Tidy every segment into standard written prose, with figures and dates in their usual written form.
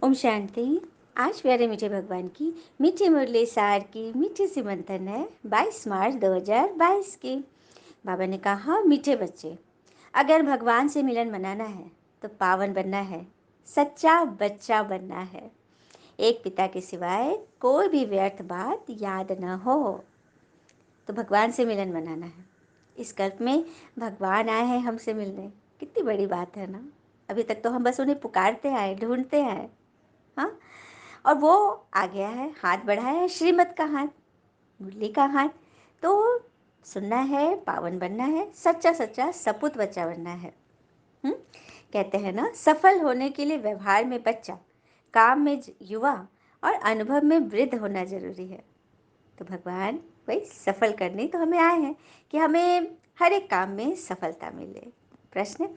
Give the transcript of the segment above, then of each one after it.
ओम शांति। आज प्यारे मीठे भगवान की मीठी मुरली सार की मीठी सी मंथन है 22 मार्च 2022 की। बाबा ने कहा, मीठे बच्चे, अगर भगवान से मिलन मनाना है तो पावन बनना है, सच्चा बच्चा बनना है। एक पिता के सिवाय कोई भी व्यर्थ बात याद न हो। तो भगवान से मिलन मनाना है। इस कल्प में भगवान आए हैं हमसे मिलने। कितनी बड़ी बात है ना। अभी तक तो हम बस उन्हें पुकारते आए, ढूंढते आए। हाँ, और वो आ गया है, हाथ बढ़ाया है, श्रीमत का हाथ, मुरली का हाथ। तो सुनना है, पावन बनना है, सच्चा सच्चा सपूत बच्चा बनना है। हुँ? कहते हैं ना, सफल होने के लिए व्यवहार में बच्चा, काम में युवा और अनुभव में वृद्ध होना जरूरी है। तो भगवान वही सफल करने तो हमें आए हैं कि हमें हर एक काम में सफलता मिले। प्रश्न,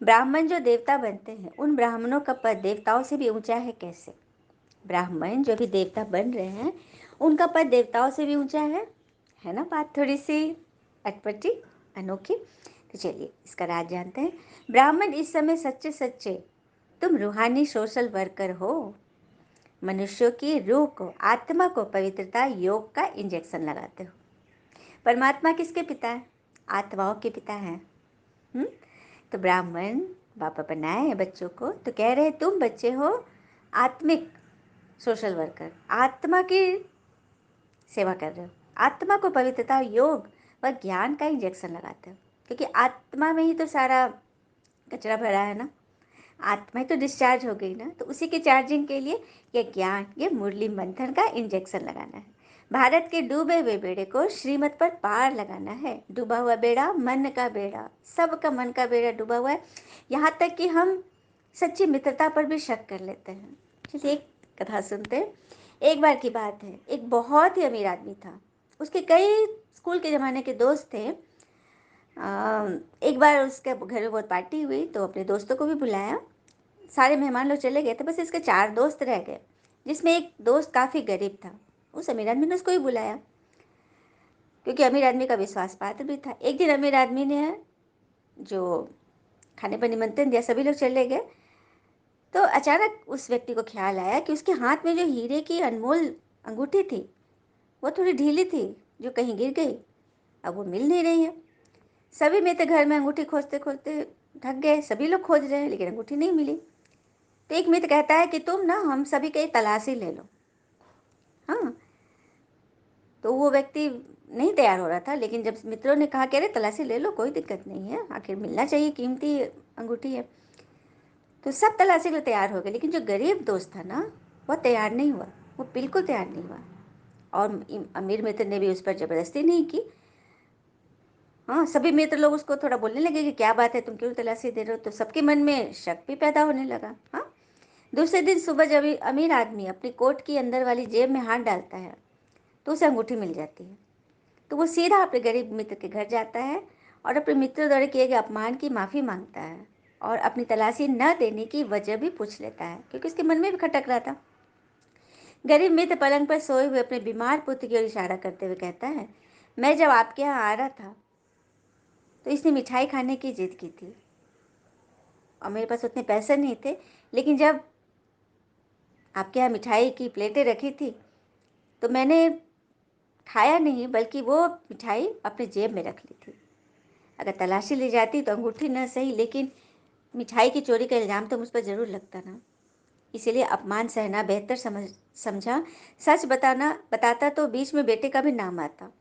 ब्राह्मण जो देवता बनते हैं उन ब्राह्मणों का पद देवताओं से भी ऊंचा है कैसे? ब्राह्मण जो भी देवता बन रहे हैं उनका पद देवताओं से भी ऊंचा है ना। बात थोड़ी सी अटपटी, अनोखी। तो चलिए इसका राज जानते हैं। ब्राह्मण इस समय सच्चे सच्चे तुम रूहानी सोशल वर्कर हो। मनुष्यों की रूह को, आत्मा को पवित्रता योग का इंजेक्शन लगाते हो। परमात्मा किसके पिता है? आत्माओं के पिता हैं। तो ब्राह्मण बाबा बनाए हैं बच्चों को, तो कह रहे तुम बच्चे हो आत्मिक सोशल वर्कर, आत्मा की सेवा कर रहे हो। आत्मा को पवित्रता, योग व ज्ञान का इंजेक्शन लगाते हो, क्योंकि आत्मा में ही तो सारा कचरा भरा है ना। आत्मा ही तो डिस्चार्ज हो गई ना, तो उसी के चार्जिंग के लिए ये ज्ञान, ये मुरली मंथन का इंजेक्शन लगाना है। भारत के डूबे हुए बेड़े को श्रीमत पर पार लगाना है। डूबा हुआ बेड़ा मन का बेड़ा, सबका मन का बेड़ा डूबा हुआ है। यहाँ तक कि हम सच्ची मित्रता पर भी शक कर लेते हैं। चलिए एक कथा सुनते हैं। एक बार की बात है, एक बहुत ही अमीर आदमी था। उसके कई स्कूल के ज़माने के दोस्त थे। एक बार उसके घर में बहुत पार्टी हुई तो अपने दोस्तों को भी बुलाया। सारे मेहमान लोग चले गए थे, बस इसके 4 दोस्त रह गए, जिसमें एक दोस्त काफ़ी गरीब था। उस अमीर आदमी ने उसको ही बुलाया, क्योंकि अमीर आदमी का विश्वास पात्र भी था। एक दिन अमीर आदमी ने जो खाने पर निमंत्रण दिया, सभी लोग चले गए। तो अचानक उस व्यक्ति को ख्याल आया कि उसके हाथ में जो हीरे की अनमोल अंगूठी थी वो थोड़ी ढीली थी, जो कहीं गिर गई। अब वो मिल नहीं रही है। सभी मित्र घर में अंगूठी खोजते खोजते थक गए। सभी लोग खोज रहे हैं लेकिन अंगूठी नहीं मिली। तो एक मित्र कहता है कि तुम ना हम सभी की तलाशी ले लो। हाँ, तो वो व्यक्ति नहीं तैयार हो रहा था, लेकिन जब मित्रों ने कहा कि अरे तलाशी ले लो, कोई दिक्कत नहीं है, आखिर मिलना चाहिए, कीमती अंगूठी है, तो सब तलाशी को तैयार हो गए। लेकिन जो गरीब दोस्त था ना, वो तैयार नहीं हुआ। वो बिल्कुल तैयार नहीं हुआ। और अमीर मित्र ने भी उस पर ज़बरदस्ती नहीं की। हाँ, सभी मित्र लोग उसको थोड़ा बोलने लगे कि क्या बात है, तुम क्यों तलाशी दे रहे हो। तो सबके मन में शक भी पैदा होने लगा। हाँ, दूसरे दिन सुबह जब अमीर आदमी अपनी कोट की अंदर वाली जेब में हाथ डालता है तो उसे अंगूठी मिल जाती है। तो वो सीधा अपने गरीब मित्र के घर जाता है और अपने मित्रों द्वारा किए गए अपमान की माफ़ी मांगता है और अपनी तलाशी न देने की वजह भी पूछ लेता है, क्योंकि उसके मन में भी खटक रहा था। गरीब मित्र पलंग पर सोए हुए अपने बीमार पुत्र की ओर इशारा करते हुए कहता है, मैं जब आपके यहाँ आ रहा था तो इसने मिठाई खाने की जिद की थी और मेरे पास उतने पैसे नहीं थे, लेकिन जब आपके यहाँ मिठाई की प्लेटें रखी थी तो मैंने खाया नहीं, बल्कि वो मिठाई अपने जेब में रख ली थी। अगर तलाशी ली जाती तो अंगूठी न सही, लेकिन मिठाई की चोरी का इल्ज़ाम तो मुझ पर ज़रूर लगता ना। इसीलिए अपमान सहना बेहतर समझा। सच बताता तो बीच में बेटे का भी नाम आता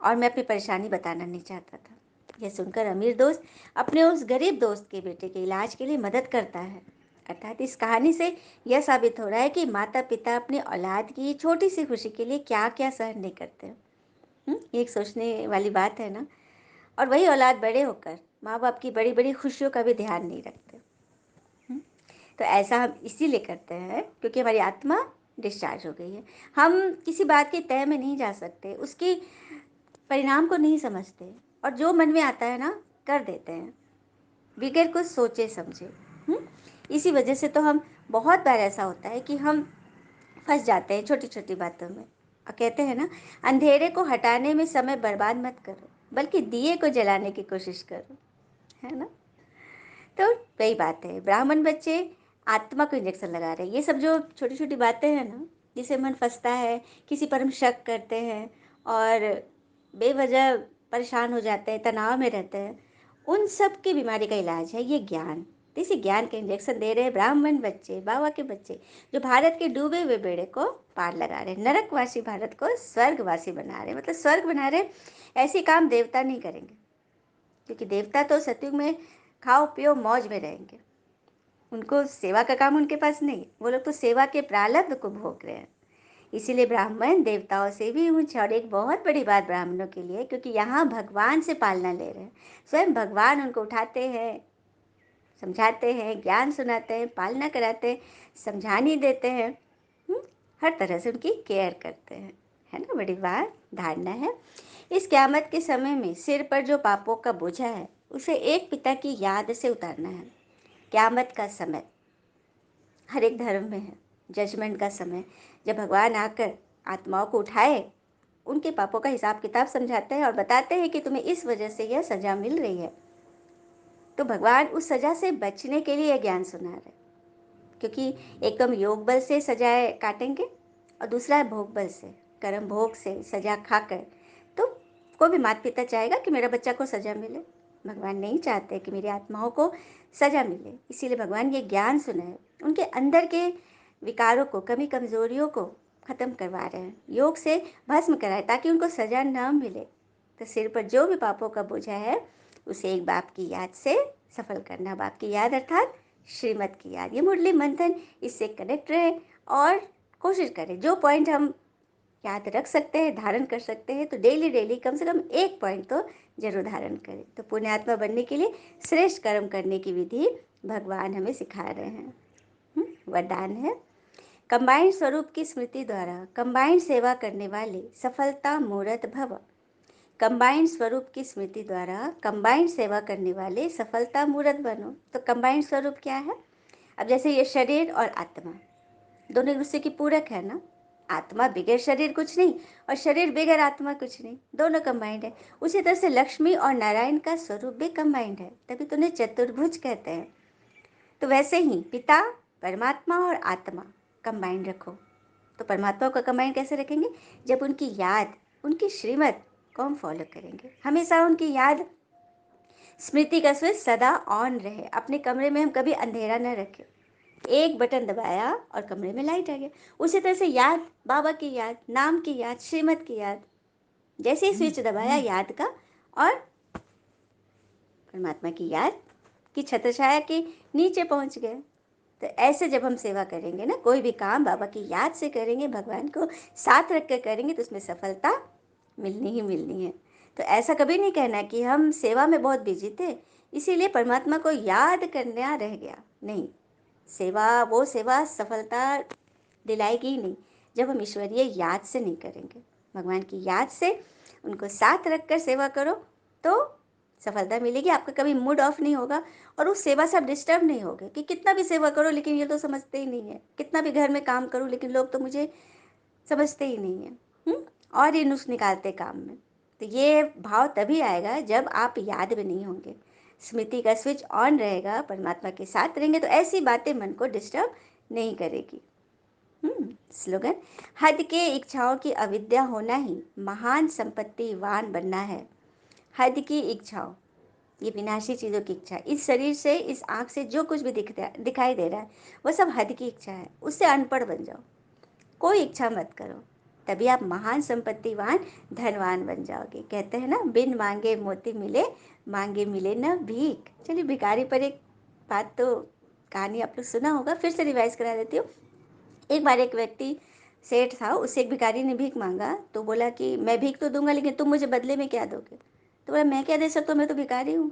और मैं अपनी परेशानी बताना नहीं चाहता था। यह सुनकर अमीर दोस्त अपने उस गरीब दोस्त के बेटे के इलाज के लिए मदद करता है। अर्थात इस कहानी से यह साबित हो रहा है कि माता पिता अपनी औलाद की छोटी सी खुशी के लिए क्या क्या सहन नहीं करते। एक सोचने वाली बात है ना। और वही औलाद बड़े होकर माँ बाप की बड़ी बड़ी खुशियों का भी ध्यान नहीं रखते। तो ऐसा हम इसीलिए करते हैं क्योंकि हमारी आत्मा डिस्चार्ज हो गई है। हम किसी बात के तय में नहीं जा सकते, उसकी परिणाम को नहीं समझते और जो मन में आता है ना कर देते हैं, बगैर कुछ सोचे समझे। इसी वजह से तो हम बहुत बार ऐसा होता है कि हम फंस जाते हैं छोटी छोटी बातों में। और कहते हैं ना, अंधेरे को हटाने में समय बर्बाद मत करो, बल्कि दिए को जलाने की कोशिश करो, है ना। तो वही बात है, ब्राह्मण बच्चे आत्मा को इंजेक्शन लगा रहे हैं। ये सब जो छोटी छोटी बातें हैं ना, जिसे मन फंसता है, किसी पर हम शक करते हैं और बेवजह परेशान हो जाते हैं, तनाव में रहते हैं, उन सब की बीमारी का इलाज है ये ज्ञान। तो इसी ज्ञान के इंजेक्शन दे रहे हैं ब्राह्मण बच्चे, बाबा के बच्चे, जो भारत के डूबे हुए बेड़े को पार लगा रहे हैं, नरकवासी भारत को स्वर्गवासी बना रहे हैं। मतलब स्वर्ग बना रहे। ऐसे काम देवता नहीं करेंगे, क्योंकि देवता तो सतयुग में खाओ पियो मौज में रहेंगे, उनको सेवा का काम उनके पास नहीं। वो लोग तो सेवा के प्रारब्ध को भोग रहे हैं। इसीलिए ब्राह्मण देवताओं से भी ऊंच। और एक बहुत बड़ी बात ब्राह्मणों के लिए, क्योंकि यहाँ भगवान से पालना ले रहे हैं, स्वयं भगवान उनको उठाते हैं, समझाते हैं, ज्ञान सुनाते हैं, पालना कराते हैं, समझानी देते हैं, हर तरह से उनकी केयर करते हैं। है ना, बड़ी बात धारणा है। इस क़यामत के समय में सिर पर जो पापों का बोझा है उसे एक पिता की याद से उतारना है। क़यामत का समय हर एक धर्म में है, जजमेंट का समय, जब भगवान आकर आत्माओं को उठाए, उनके पापों का हिसाब किताब समझाते हैं और बताते हैं कि तुम्हें इस वजह से यह सज़ा मिल रही है। तो भगवान उस सज़ा से बचने के लिए ज्ञान सुना रहे, क्योंकि एक तो हम योग बल से सजाएं काटेंगे और दूसरा है भोग बल से, कर्म भोग से सजा खाकर। तो कोई भी माता पिता चाहेगा कि मेरा बच्चा को सजा मिले? भगवान नहीं चाहते कि मेरी आत्माओं को सजा मिले। इसीलिए भगवान ये ज्ञान सुनाए, उनके अंदर के विकारों को, कमी कमजोरियों को ख़त्म करवा रहे हैं, योग से भस्म कराए ताकि उनको सजा न मिले। तो सिर पर जो भी पापों का बोझा है उसे एक बाप की याद से सफल करना। बाप की याद अर्थात श्रीमत की याद। ये मुरली मंथन इससे कनेक्ट रहे और कोशिश करें जो पॉइंट हम याद रख सकते हैं, धारण कर सकते हैं, तो डेली डेली कम से कम एक पॉइंट तो जरूर धारण करें। तो पुण्यात्मा बनने के लिए श्रेष्ठ कर्म करने की विधि भगवान हमें सिखा रहे हैं। वरदान है, कंबाइंड स्वरूप की स्मृति द्वारा कंबाइंड सेवा करने वाले सफलता मूर्त भव। कंबाइंड स्वरूप की स्मृति द्वारा कंबाइंड सेवा करने वाले सफलता मूर्त बनो। तो कंबाइंड स्वरूप क्या है? अब जैसे ये शरीर और आत्मा दोनों एक दूसरे की पूरक है ना। आत्मा बगैर शरीर कुछ नहीं और शरीर बगैर आत्मा कुछ नहीं, दोनों कंबाइंड है। उसी तरह से लक्ष्मी और नारायण का स्वरूप भी कंबाइंड है, तभी तो उन्हें चतुर्भुज कहते हैं। तो वैसे ही पिता, परमात्मा और आत्मा कंबाइंड रखो। तो परमात्मा को कंबाइंड कैसे रखेंगे? जब उनकी याद, उनकी श्रीमत को हम फॉलो करेंगे। हमेशा उनकी याद, स्मृति का स्विच सदा ऑन रहे। अपने कमरे में हम कभी अंधेरा न रखें। एक बटन दबाया और कमरे में लाइट आ गया। उसी तरह से याद, बाबा की याद, नाम की याद, श्रीमत की याद, जैसे ही स्विच दबाया याद का, और परमात्मा की याद की छत्रछाया के नीचे पहुंच गए। तो ऐसे जब हम सेवा करेंगे ना, कोई भी काम बाबा की याद से करेंगे, भगवान को साथ रख कर करेंगे, तो उसमें सफलता मिलनी ही मिलनी है। तो ऐसा कभी नहीं कहना कि हम सेवा में बहुत बिजी थे इसीलिए परमात्मा को याद करना रह गया। नहीं, सेवा, वो सेवा सफलता दिलाएगी ही नहीं जब हम ईश्वरीय याद से नहीं करेंगे। भगवान की याद से उनको साथ रखकर सेवा करो तो सफलता मिलेगी। आपका कभी मूड ऑफ नहीं होगा और उस सेवा से आप डिस्टर्ब नहीं होगे कि कितना भी सेवा करो लेकिन ये तो समझते ही नहीं है, कितना भी घर में काम करूँ लेकिन लोग तो मुझे समझते ही नहीं है, और ये नुस्ख निकालते काम में। तो ये भाव तभी आएगा जब आप याद में नहीं होंगे, स्मृति का स्विच ऑन रहेगा, परमात्मा के साथ रहेंगे, तो ऐसी बातें मन को डिस्टर्ब नहीं करेगी। स्लोगन, हद के इच्छाओं की अविद्या होना ही महान संपत्तिवान बनना है। हद की इच्छाओं, ये विनाशी चीज़ों की इच्छा, इस शरीर से, इस आँख से जो कुछ भी दिखाई दे रहा है वो सब हद की इच्छा है। उससे अनपढ़ बन जाओ, कोई इच्छा मत करो, तभी आप महान संपत्तिवान धनवान बन जाओगे। कहते हैं ना, बिन मांगे मोती मिले, मांगे मिले न भीख। चलिए भिखारी पर एक बात, तो कहानी आप लोग सुना होगा, फिर से रिवाइज करा देती हूँ। एक बार एक व्यक्ति सेठ था, उससे एक भिखारी ने भीख मांगा, तो बोला कि मैं भीख तो दूंगा लेकिन तुम मुझे बदले में क्या दोगे? तो बोला मैं क्या दे सकता हूँ, मैं तो भिखारी हूँ।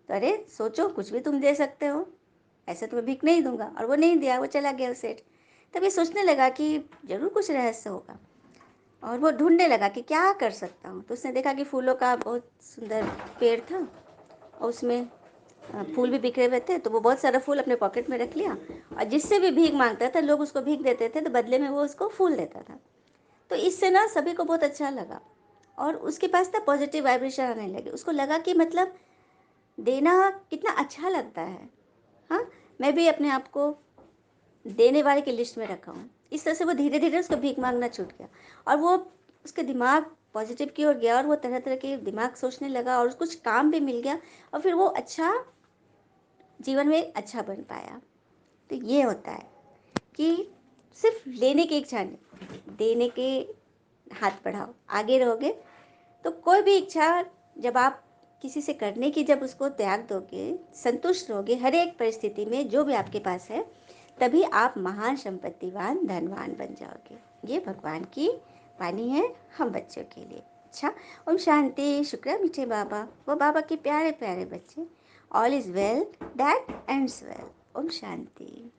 तो अरे सोचो, कुछ भी तुम दे सकते हो, ऐसे तो मैं भीख नहीं दूंगा। और वो नहीं दिया, वो चला गया सेठ। तभी सोचने लगा कि जरूर कुछ रहस्य होगा और वो ढूंढने लगा कि क्या कर सकता हूँ। तो उसने देखा कि फूलों का बहुत सुंदर पेड़ था और उसमें फूल भी बिखरे हुए थे, तो वो बहुत सारा फूल अपने पॉकेट में रख लिया और जिससे भी भीख मांगता था लोग उसको भीख देते थे तो बदले में वो उसको फूल देता था। तो इससे ना सभी को बहुत अच्छा लगा और उसके पास ना पॉजिटिव वाइब्रेशन आने लगे। उसको लगा कि मतलब देना कितना अच्छा लगता है। हाँ, मैं भी अपने आप को देने वाले की लिस्ट में रखा हूँ। इस तरह से वो धीरे-धीरे उसको भीख माँगना छूट गया और वो उसका दिमाग पॉज़िटिव की ओर गया और वो तरह-तरह के दिमाग सोचने लगा और कुछ काम भी मिल गया और फिर वो अच्छा जीवन में अच्छा बन पाया। तो ये होता है कि सिर्फ़ लेने की इच्छा नहीं, देने के हाथ बढ़ाओ। आगे रहोगे तो कोई भी इच्छा जब आप किसी से करने की जब उसको त्याग दोगे, संतुष्ट रहोगे हर एक परिस्थिति में जो भी आपके पास है, तभी आप महान संपत्तिवान, धनवान बन जाओगे। ये भगवान की वाणी है हम बच्चों के लिए। अच्छा, ओम शांति, शुक्र मीठे बाबा, वो बाबा के प्यारे-प्यारे बच्चे। All is well that ends well. ओम शांति।